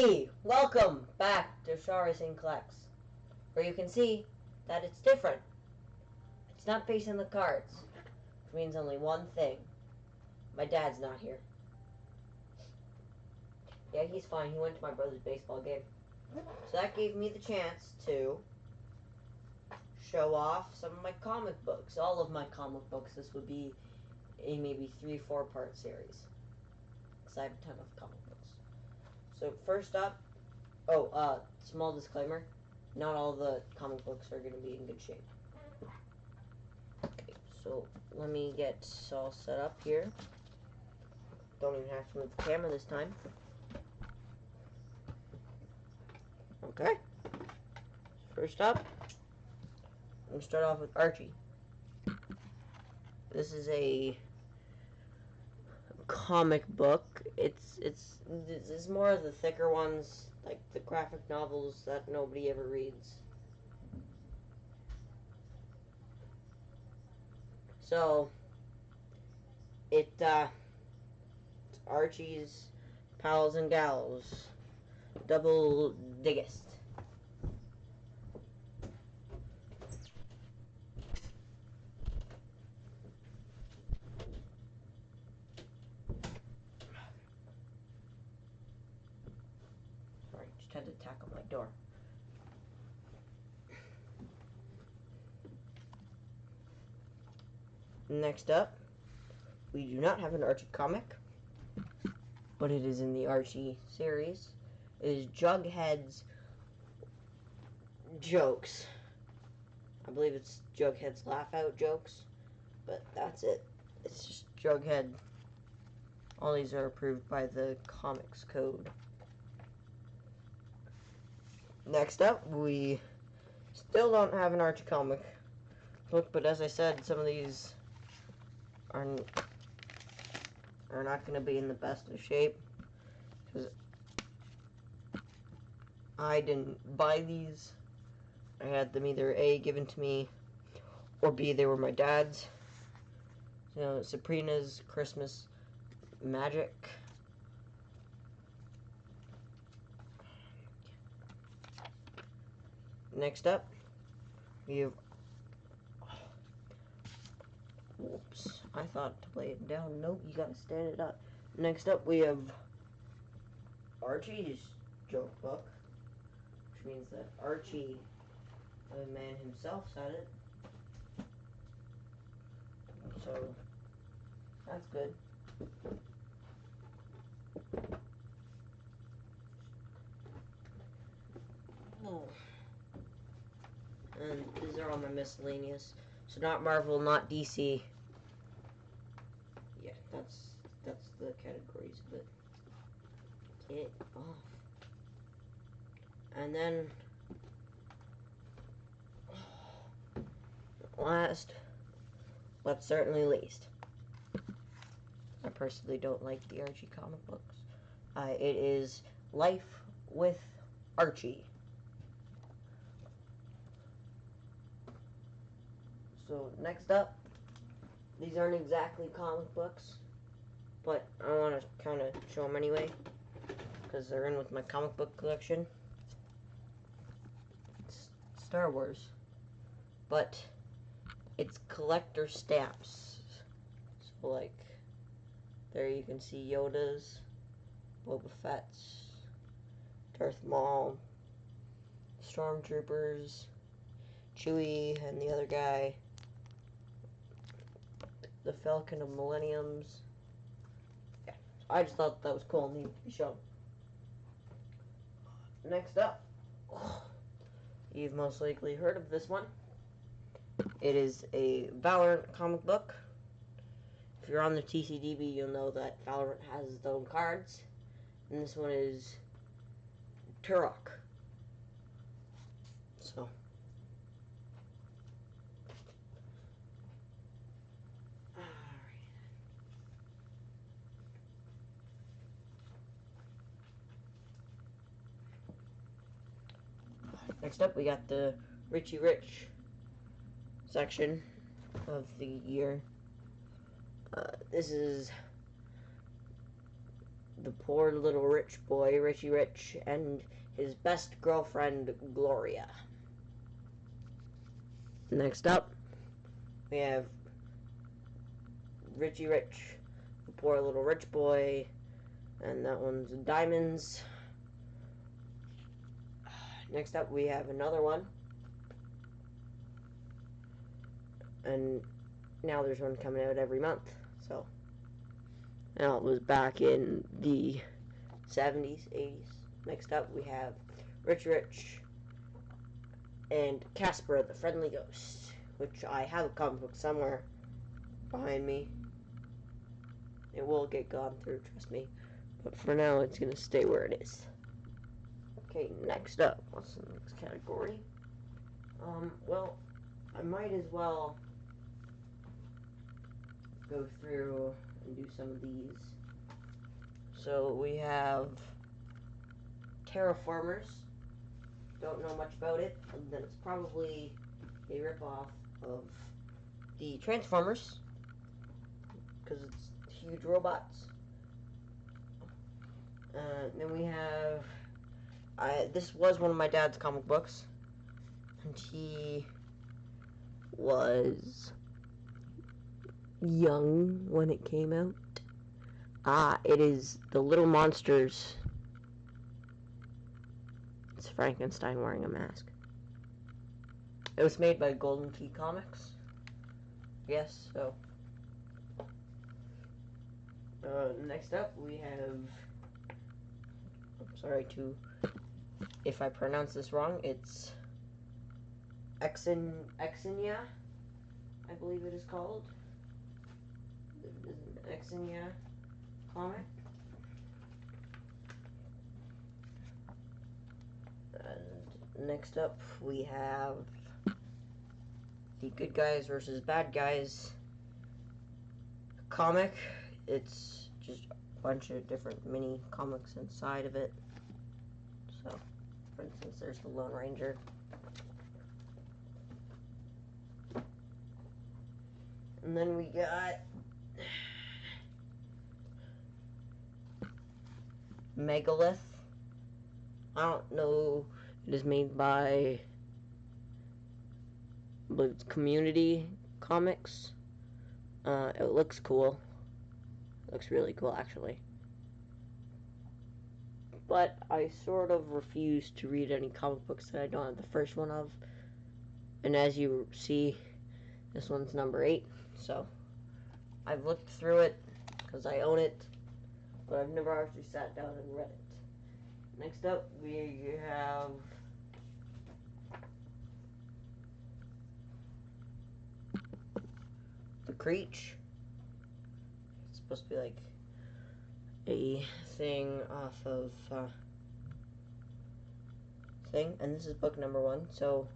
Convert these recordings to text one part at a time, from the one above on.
Hey! Welcome back to Star Racing Collects, where you can see that it's different. It's not facing the cards, which means only one thing. My dad's not here. Yeah, he's fine. He went to my brother's baseball game. So that gave me the chance to show off some of my comic books. All of my comic books. This would be a maybe 3-4 part series, because I have a ton of comic books. So first up, small disclaimer, not all the comic books are going to be in good shape. Okay, so let me get all set up here. Don't even have to move the camera this time. Okay. First up, I'm going to start off with Archie. This is a comic book. It's more of the thicker ones, like the graphic novels that nobody ever reads. So it's Archie's Pals and Gals Double Diggest. Sorry, just had to tackle my door. Next up, we do not have an Archie comic, but it is in the Archie series. It is Jughead's Jokes. I believe it's Jughead's Laugh Out Jokes, but that's it. It's just Jughead. All these are approved by the Comics Code. Next up, we still don't have an Archie comic book, but as I said, some of these are not going to be in the best of shape, because I didn't buy these. I had them either A, given to me, or B, they were my dad's. You know, Sabrina's Christmas Magic. Next up, we have... Whoops, I thought to lay it down. Nope, you gotta stand it up. Next up, we have Archie's joke book, which means that Archie, the man himself, said it. So, that's good. Oh. And these are all my miscellaneous. So not Marvel, not DC. Yeah, that's the categories of it. Get off. And then last, but certainly least, I personally don't like the Archie comic books. It is Life with Archie. So next up, these aren't exactly comic books, but I want to kind of show them anyway, because they're in with my comic book collection. It's Star Wars, but it's collector stamps. So like, there you can see Yoda's, Boba Fett's, Darth Maul, Stormtroopers, Chewie and the other guy, the Falcon of Millenniums. Yeah, I just thought that was cool and needed to be shown. Next up, you've most likely heard of this one. It is a Valorant comic book. If you're on the TCDB, you'll know that Valorant has its own cards, and this one is Turok. So, next up, we got the Richie Rich section of the year. This is the poor little rich boy, Richie Rich, and his best girlfriend, Gloria. Next up, we have Richie Rich, the poor little rich boy, and that one's Diamonds. Next up, we have another one, and now there's one coming out every month. So now it was back in the 70s, 80s. Next up, we have Rich Rich and Casper the Friendly Ghost, which I have a comic book somewhere behind me. It will get gone through, trust me. But for now, it's going to stay where it is. Okay, next up. What's the next category? Well, I might as well go through and do some of these. So we have Terraformers. Don't know much about it, and then it's probably a ripoff of the Transformers, because it's huge robots. Then we have, this was one of my dad's comic books, and he was young when it came out. It is The Little Monsters. It's Frankenstein wearing a mask. It was made by Golden Key Comics. Yes, so. Next up, we have, I'm sorry if I pronounce this wrong, it's Exenia, I believe it is called. It is an Exenia comic. And next up, we have the Good Guys versus Bad Guys comic. It's just a bunch of different mini comics inside of it. So, for instance, there's the Lone Ranger. And then we got Megalith. I don't know. It is made by, I believe it's Community Comics. It looks cool. It looks really cool, actually. But I sort of refuse to read any comic books that I don't have the first one of. And as you see, this one's number 8. So I've looked through it because I own it, but I've never actually sat down and read it. Next up, we have The Creech. It's supposed to be like a thing off of thing, and this is book number 1, so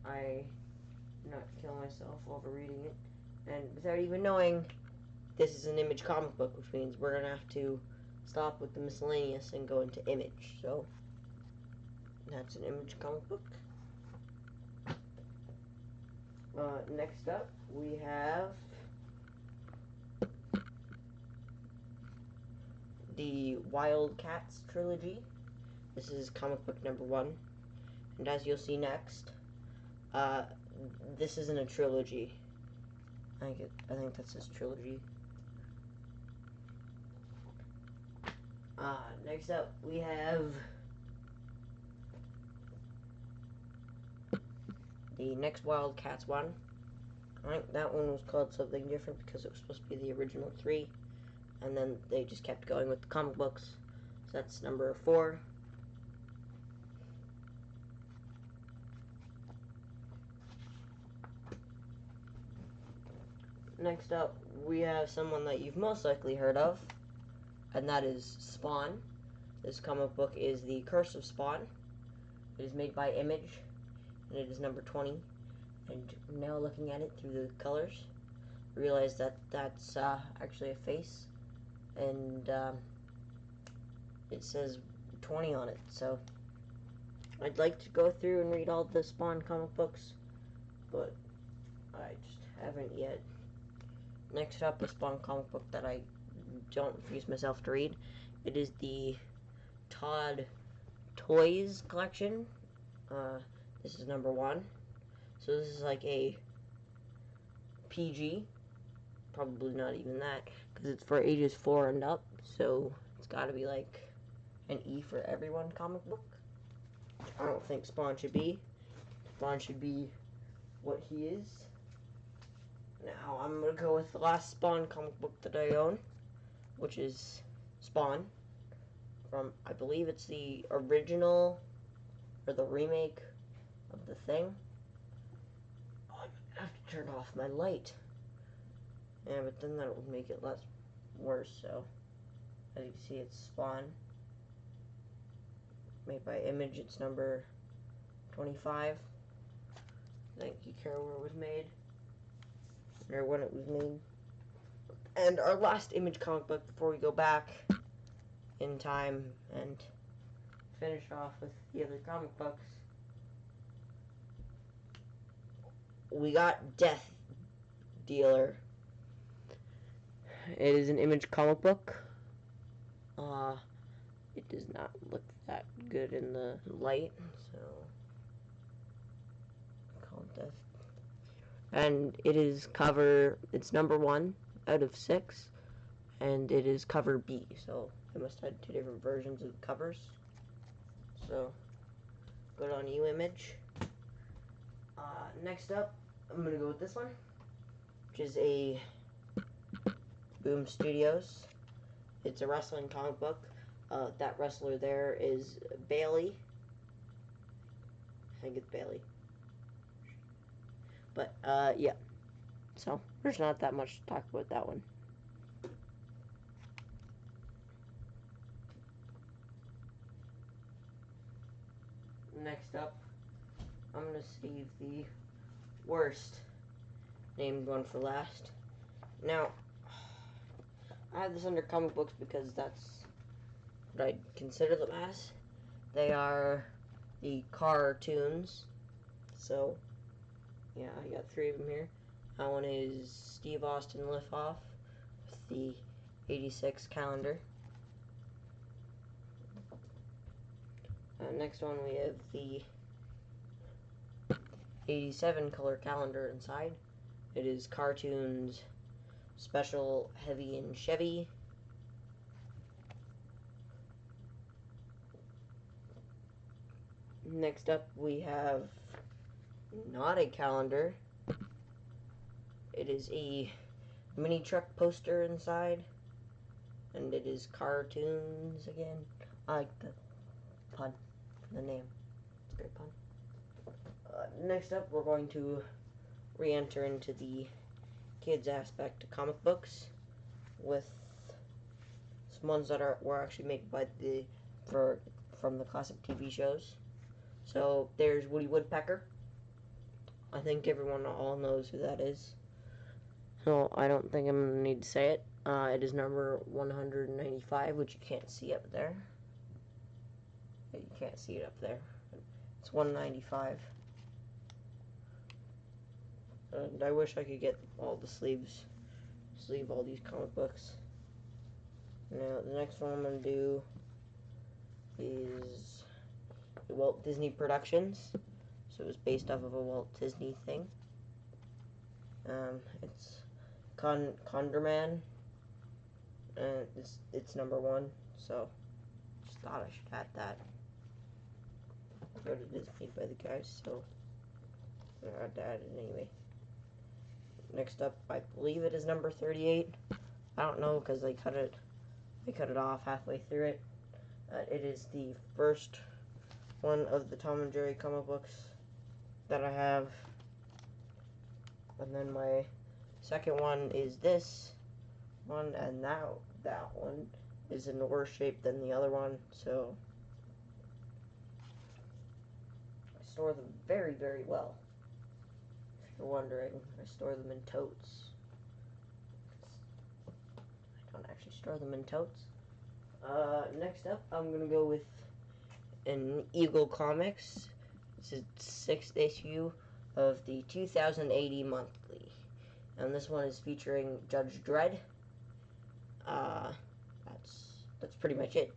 I did not kill myself over reading it. And without even knowing, this is an Image comic book, which means we're gonna have to stop with the miscellaneous and go into Image. So that's an Image comic book. Next up, we have the Wildcats trilogy. This is comic book number 1, and as you'll see next, this isn't a trilogy. I think that says trilogy. Next up, we have the next Wildcats one. I think that one was called something different because it was supposed to be the original 3, and then they just kept going with the comic books. So that's number 4. Next up, we have someone that you've most likely heard of, and that is Spawn. This comic book is The Curse of Spawn. It is made by Image, and it is number 20. And now looking at it through the colors, I realize that that's actually a face, and it says 20 on it. So I'd like to go through and read all the Spawn comic books, but I just haven't yet. Next up, a Spawn comic book that I don't refuse myself to read It is the Todd Toys collection. This is number 1. So this is like a PG. Probably not even that, because it's for ages 4 and up. So it's got to be like an E for everyone comic book. I don't think Spawn should be. Spawn should be what he is. Now I'm going to go with the last Spawn comic book that I own, which is Spawn. From, I believe it's the original, or the remake of the Thing. Oh, I have to turn off my light. Yeah, but then that would make it less worse, so. As you can see, it's Spawn. Made by Image, it's number 25. Thank you, care where it was made. Or when it was made. And our last Image comic book before we go back in time and finish off with the other comic books. We got Death Dealer. It is an Image comic book. It does not look that good in the light, so called Death. And it is cover, it's number 1 out of 6, and it is cover B, so I must have 2 different versions of the covers. So, good on you, Image. Next up, I'm going to go with this one, which is a Boom Studios. It's a wrestling comic book. That wrestler there is Bailey. I think it's Bailey. But, yeah. So, there's not that much to talk about that one. Next up, I'm going to save the worst named one for last. Now, I have this under comic books because that's what I consider them as. They are the cartoons. So, yeah, I got 3 of them here. That one is Steve Austin Liftoff with the 86 calendar. Next one we have the 87 color calendar inside. It is cartoons special Heavy and Chevy. Next up we have not a calendar. It is a mini truck poster inside, and it is cartoons again. I like the pun for the name. It's a great pun. Next up, we're going to re-enter into the kids aspect of comic books with some ones that were actually made by from the classic TV shows. So there's Woody Woodpecker. I think everyone all knows who that is. So I don't think I'm going to need to say it. It is number 195, which you can't see up there. You can't see it up there. It's 195. And I wish I could get all the sleeve all these comic books. Now, the next one I'm going to do is Walt Disney Productions. So it was based off of a Walt Disney thing. It's Condorman, and it's number 1. So just thought I should add that. But it is made by the guys, so I had to add it anyway. Next up, I believe it is number 38. I don't know because they cut it off halfway through it. It is the first one of the Tom and Jerry comic books that I have. And then my second one is this one, and now that one is in worse shape than the other one, so I store them very, very well. If you're wondering, I store them in totes. I don't actually store them in totes. Next up, I'm going to go with an Eagle Comics. It's the 6th issue of the 2080 monthly. And this one is featuring Judge Dredd. That's that's pretty much it.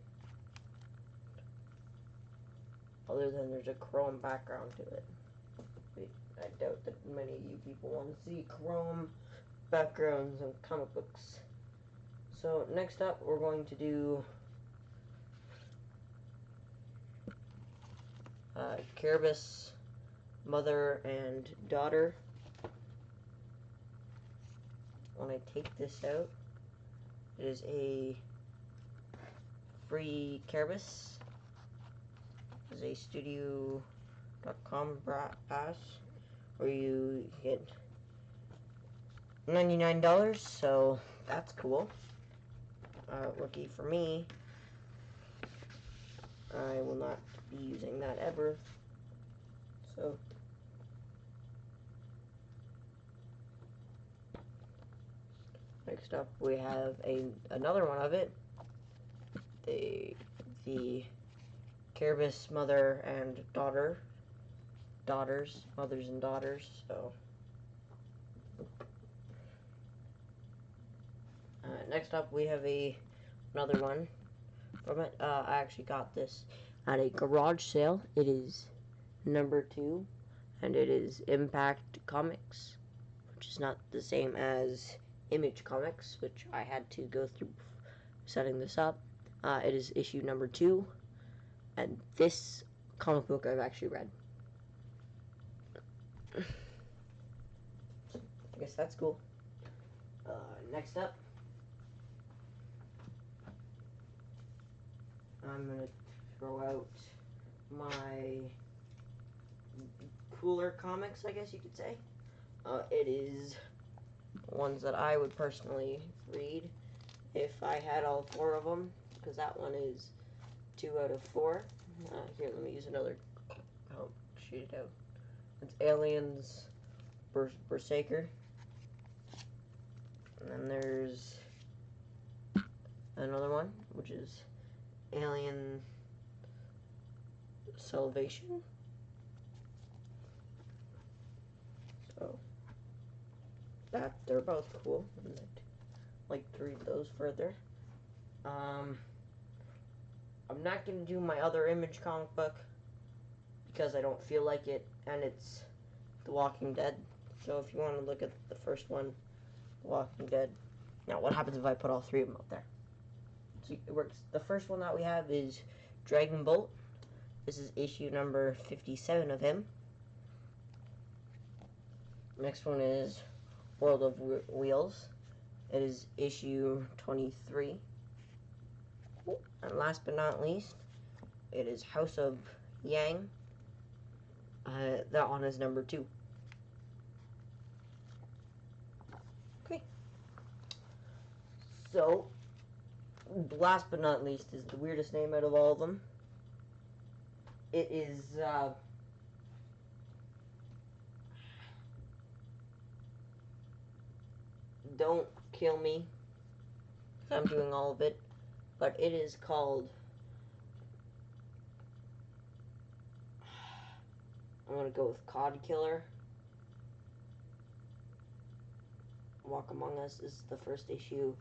Other than there's a chrome background to it. I doubt that many of you people want to see chrome backgrounds on comic books. So next up, we're going to do Cerebus, mother and daughter. When I take this out, it is a free Cerebus. It is a studio.com pass where you get $99, so that's cool. Lucky for me, I will not be using that ever. So next up, we have another one of it. The Cerebus mother and daughters, mothers and daughters. So next up, we have another one from it. I actually got this at a garage sale. It is number 2, and it is Impact Comics, which is not the same as Image Comics, which I had to go through setting this up. It is issue number 2, and this comic book I've actually read. I guess that's cool. Next up, I'm going to throw out my cooler comics, I guess you could say. It is ones that I would personally read if I had all 4 of them, because that one is 2 out of 4. Here, let me use another. Oh, shoot it out. It's Aliens Berserker. And then there's another one, which is Alien Salvation. So they're both cool. I'd like to read those further. I'm not going to do my other Image comic book because I don't feel like it, and it's The Walking Dead. So if you want to look at the first one, The Walking Dead. Now, what happens if I put all 3 of them up there? So it works. The first one that we have is Dragon Bolt. This is issue number 57 of him. Next one is World of Wheels. It is issue 23. And last but not least, it is House of Yang. That one is number 2. Okay. So, last but not least is the weirdest name out of all of them. It is, Don't Kill Me. I'm doing all of it. But it is called, I'm going to go with Cod Killer. Walk Among Us is the first issue,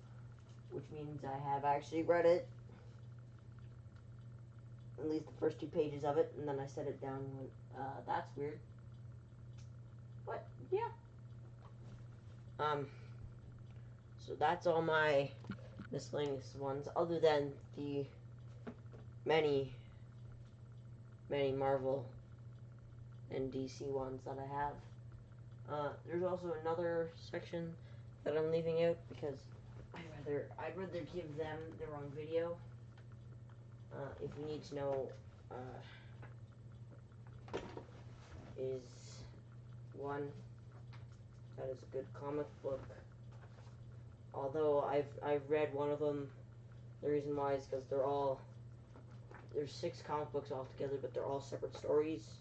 which means I have actually read it. At least the first 2 pages of it, and then I set it down and went, that's weird. But, yeah. So that's all my miscellaneous ones, other than the many Marvel and DC ones that I have. There's also another section that I'm leaving out because I'd rather give them their own video. If you need to know, is one that is a good comic book. Although I've read one of them. The reason why is because there's 6 comic books altogether, but they're all separate stories.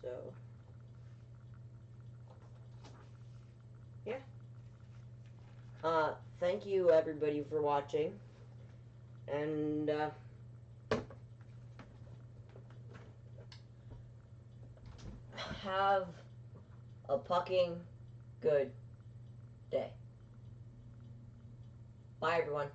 So yeah. Thank you everybody for watching, and have a fucking good day. Bye everyone.